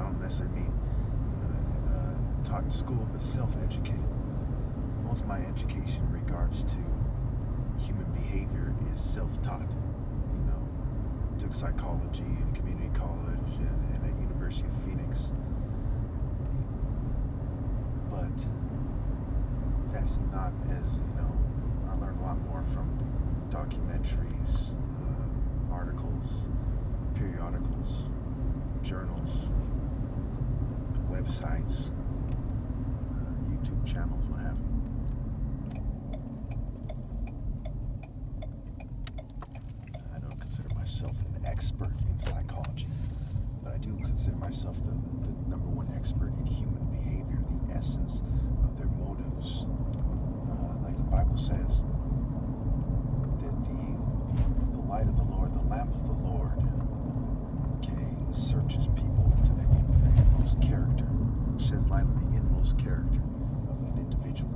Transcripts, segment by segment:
I don't necessarily mean taught in school, but self-educated. Most of my education in regards to human behavior is self-taught. Took psychology in community college and at University of Phoenix. But that's not as, I learned a lot more from documentaries, articles, periodicals, journals, websites, YouTube channels, what have you. I don't consider myself an expert in psychology, but I do consider myself the number one expert in human behavior, the essence of their motives. Like the Bible says, that the light of the Lord, the lamp of the Lord, searches people to their inmost character, sheds light on the inmost character of an individual.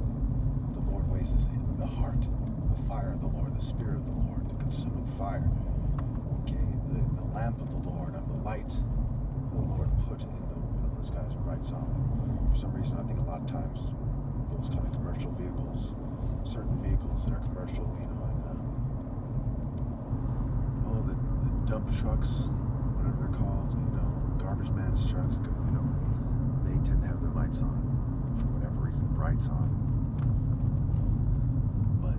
The Lord weighs the heart, the fire of the Lord, the Spirit of the Lord, the consuming fire. The lamp of the Lord, and the light the Lord put in the sky's bright side. For some reason, I think a lot of times those kind of commercial vehicles, certain vehicles that are commercial, the dump trucks, whatever they're called, garbage man's trucks, they tend to have their lights on, for whatever reason, brights on. But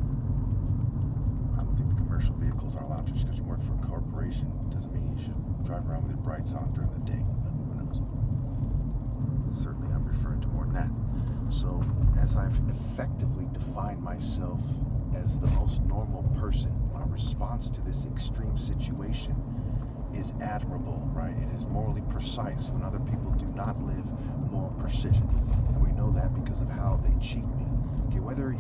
I don't think the commercial vehicles are allowed to. Just because you work for a corporation doesn't mean you should drive around with your brights on during the day. But who knows? Certainly I'm referring to more than that. So as I've effectively defined myself as the most normal person, my response to this extreme situation is admirable, right? It is morally precise when other people do not live moral precision. And we know that because of how they cheat me. Okay, whether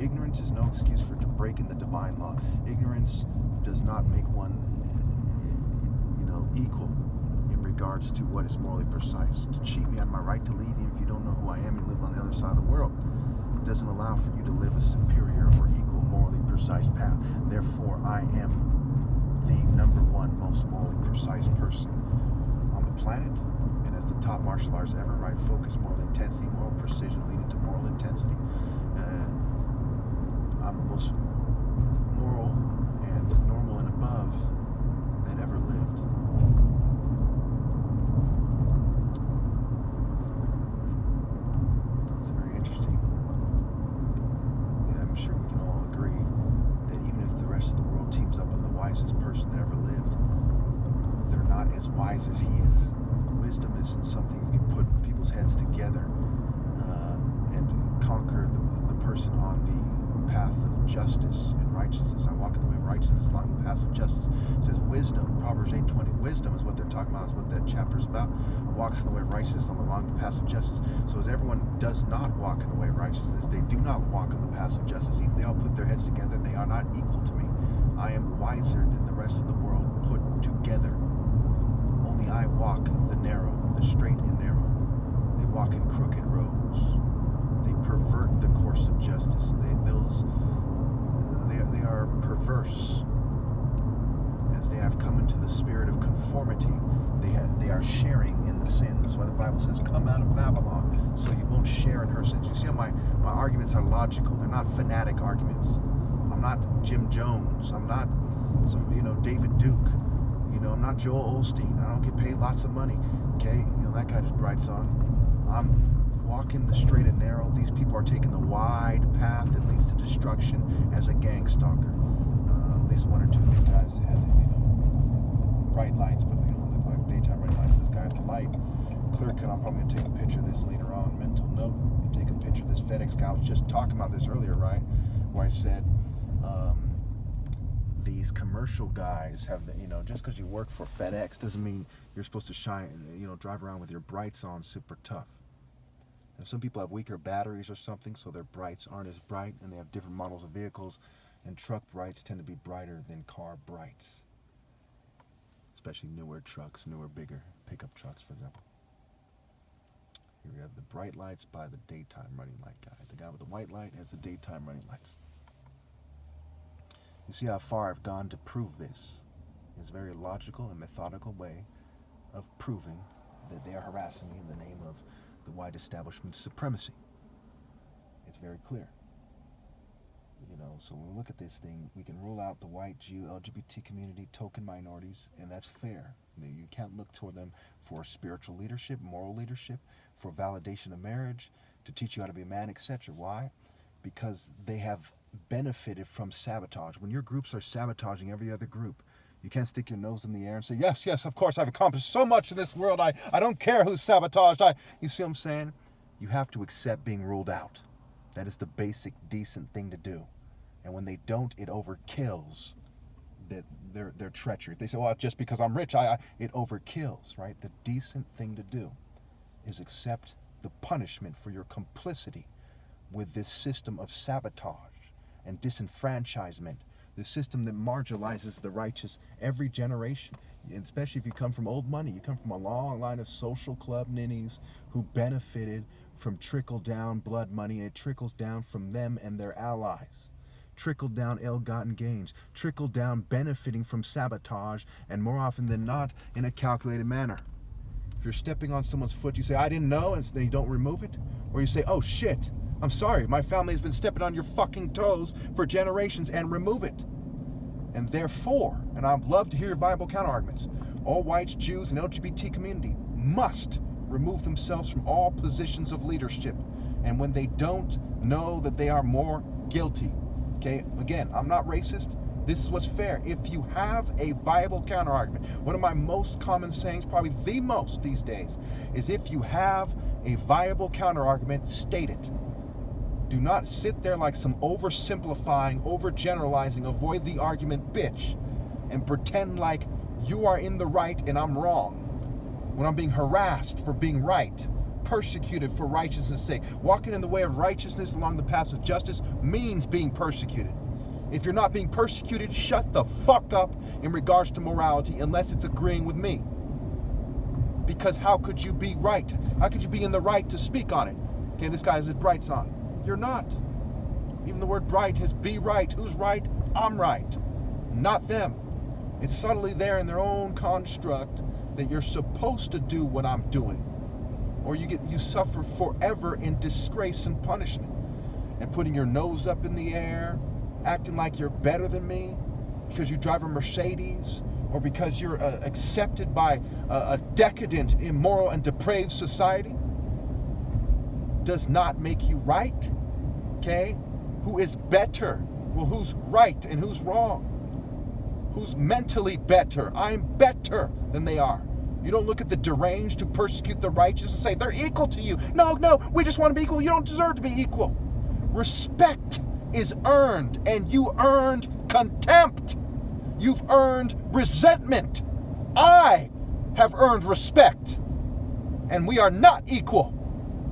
ignorance is no excuse for breaking the divine law. Ignorance does not make one, equal in regards to what is morally precise. To cheat me on my right to lead, even if you don't know who I am, you live on the other side of the world, doesn't allow for you to live a superior or equal morally precise path. Therefore, I am the number one most morally precise person on the planet, and as the top martial arts ever, right? Focus, moral intensity, moral precision leading to moral intensity. I'm the most moral and normal and above that ever lived. It's very interesting. Yeah, I'm sure we can all agree that even if the rest of the world teams up on the wisest person that ever lived, they're not as wise as he is. Wisdom isn't something you can put people's heads together and conquer the person on the path of justice and righteousness. I walk in the way of righteousness along the path of justice. It says wisdom, Proverbs 8:20. Wisdom is what they're talking about, is what that chapter is about. Walks in the way of righteousness along the path of justice. So as everyone does not walk in the way of righteousness, they do not walk in the path of justice. Even they all put their heads together, they are not equal to me. I am wiser than the rest of the world put together. Only I walk the narrow, the straight and narrow. They walk in crooked roads. They pervert the course of justice. They are perverse, as they have come into the spirit of conformity. They are sharing in the sins. That's why the Bible says, "Come out of Babylon, so you won't share in her sins." You see how my arguments are logical. They're not fanatic arguments. I'm not Jim Jones. I'm not some David Duke. I'm not Joel Osteen. I don't get paid lots of money. Okay, that guy just brights on. I'm walking the straight and narrow. These people are taking the wide path that leads to destruction as a gang stalker. At least one or two of these guys had, bright lights, but they don't look like daytime bright lights. This guy at the light, clear cut. I'm probably gonna take a picture of this later on. Mental note: take a picture of this FedEx guy. I was just talking about this earlier, right? Where I said these commercial guys have just because you work for FedEx doesn't mean you're supposed to shine, drive around with your brights on super tough. And some people have weaker batteries or something, so their brights aren't as bright, and they have different models of vehicles, and truck brights tend to be brighter than car brights, especially newer trucks, bigger pickup trucks, for example. Here we have the bright lights by the daytime running light guy. The guy with the white light has the daytime running lights. You see how far I've gone to prove this. It's a very logical and methodical way of proving that they are harassing me in the name of the white establishment's supremacy. It's very clear. So when we look at this thing, we can rule out the white, Jew, LGBT community, token minorities, and that's fair. You can't look toward them for spiritual leadership, moral leadership, for validation of marriage, to teach you how to be a man, etc. Why? Because they have benefited from sabotage. When your groups are sabotaging every other group, you can't stick your nose in the air and say, yes, of course, I've accomplished so much in this world. I don't care who's sabotaged. You see what I'm saying? You have to accept being ruled out. That is the basic, decent thing to do. And when they don't, it overkills their treachery. If they say, well, just because I'm rich, it overkills, right? The decent thing to do is accept the punishment for your complicity with this system of sabotage and disenfranchisement, the system that marginalizes the righteous every generation. And especially if you come from old money, you come from a long line of social club ninnies who benefited from trickle-down blood money, and it trickles down from them and their allies. Trickle down ill-gotten gains, trickle down benefiting from sabotage, and more often than not, in a calculated manner. If you're stepping on someone's foot, you say, I didn't know, and then you don't remove it. Or you say, oh shit, I'm sorry, my family has been stepping on your fucking toes for generations, and remove it. And therefore, and I'd love to hear your viable counterarguments, all whites, Jews, and LGBT community must remove themselves from all positions of leadership. And when they don't, know that they are more guilty. Okay, again, I'm not racist. This is what's fair. If you have a viable counterargument, one of my most common sayings, probably the most these days, is if you have a viable counterargument, state it. Do not sit there like some oversimplifying, overgeneralizing, avoid the argument bitch and pretend like you are in the right and I'm wrong. When I'm being harassed for being right, persecuted for righteousness' sake. Walking in the way of righteousness along the paths of justice means being persecuted. If you're not being persecuted, shut the fuck up in regards to morality unless it's agreeing with me. Because how could you be right? How could you be in the right to speak on it? Okay, this guy has his brights on. You're not. Even the word bright has be right. Who's right? I'm right. Not them. It's subtly there in their own construct that you're supposed to do what I'm doing. Or you suffer forever in disgrace and punishment. And putting your nose up in the air, acting like you're better than me because you drive a Mercedes, or because you're accepted by a decadent, immoral, and depraved society, does not make you right. Okay? Who is better? Well, who's right and who's wrong? Who's mentally better? I'm better than they are. You don't look at the deranged who persecute the righteous and say, they're equal to you. No, we just want to be equal. You don't deserve to be equal. Respect is earned, and you earned contempt. You've earned resentment. I have earned respect, and we are not equal.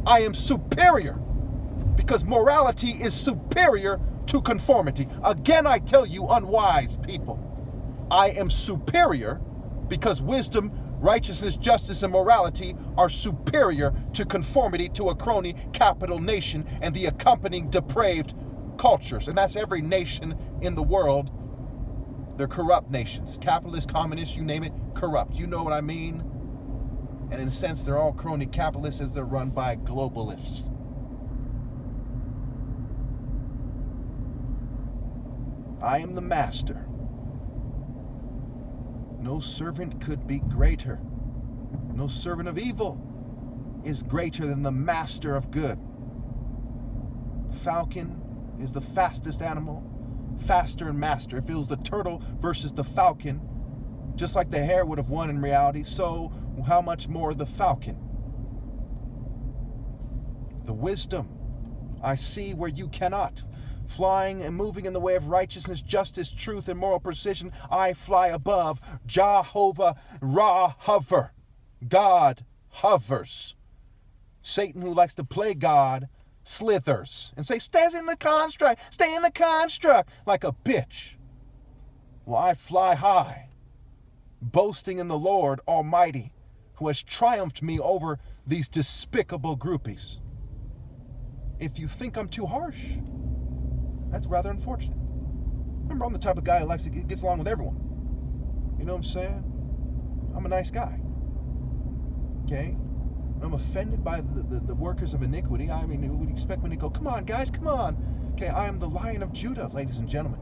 I am superior, because morality is superior to conformity. Again, I tell you, unwise people, I am superior because wisdom, righteousness, justice, and morality are superior to conformity to a crony capital nation and the accompanying depraved cultures. And that's every nation in the world. They're corrupt nations. Capitalist, communist, you name it, corrupt. You know what I mean? And in a sense, they're all crony capitalists as they're run by globalists. I am the master. No servant could be greater. No servant of evil is greater than the master of good. Falcon is the fastest animal, faster and master. If it was the turtle versus the falcon, just like the hare would have won in reality, so how much more the falcon? The wisdom I see where you cannot. Flying and moving in the way of righteousness, justice, truth, and moral precision, I fly above. Jehovah Ra hover. God hovers. Satan, who likes to play God, slithers and say, stay in the construct, like a bitch. Well, I fly high, boasting in the Lord Almighty, who has triumphed me over these despicable groupies. If you think I'm too harsh, that's rather unfortunate. Remember, I'm the type of guy who gets along with everyone. You know what I'm saying? I'm a nice guy. Okay? I'm offended by the workers of iniquity. I mean, you would expect me to go, come on, guys, come on. Okay, I am the Lion of Judah, ladies and gentlemen.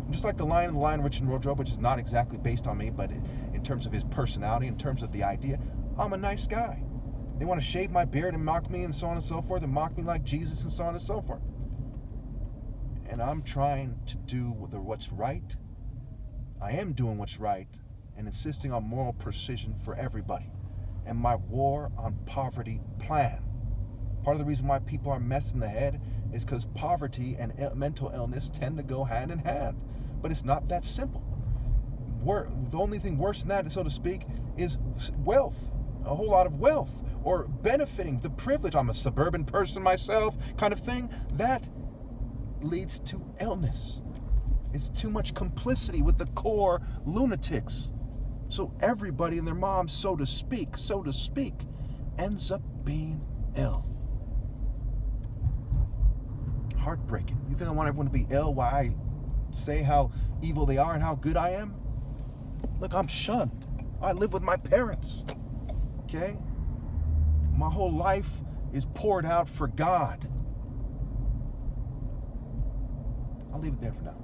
Just like the Lion, Rich and Wardrobe, which is not exactly based on me, but in terms of his personality, in terms of the idea, I'm a nice guy. They want to shave my beard and mock me and so on and so forth, and mock me like Jesus and so on and so forth. And I'm trying to do what's right. I am doing what's right and insisting on moral precision for everybody. And my war on poverty plan. Part of the reason why people are messed in the head is because poverty and mental illness tend to go hand in hand. But it's not that simple. The only thing worse than that, so to speak, is wealth. A whole lot of wealth. Or benefiting, the privilege. I'm a suburban person myself, kind of thing. That leads to illness. It's too much complicity with the core lunatics. So everybody and their mom, so to speak, ends up being ill. Heartbreaking. You think I want everyone to be ill while I say how evil they are and how good I am? Look, I'm shunned. I live with my parents. Okay? My whole life is poured out for God. I'll leave it there for now.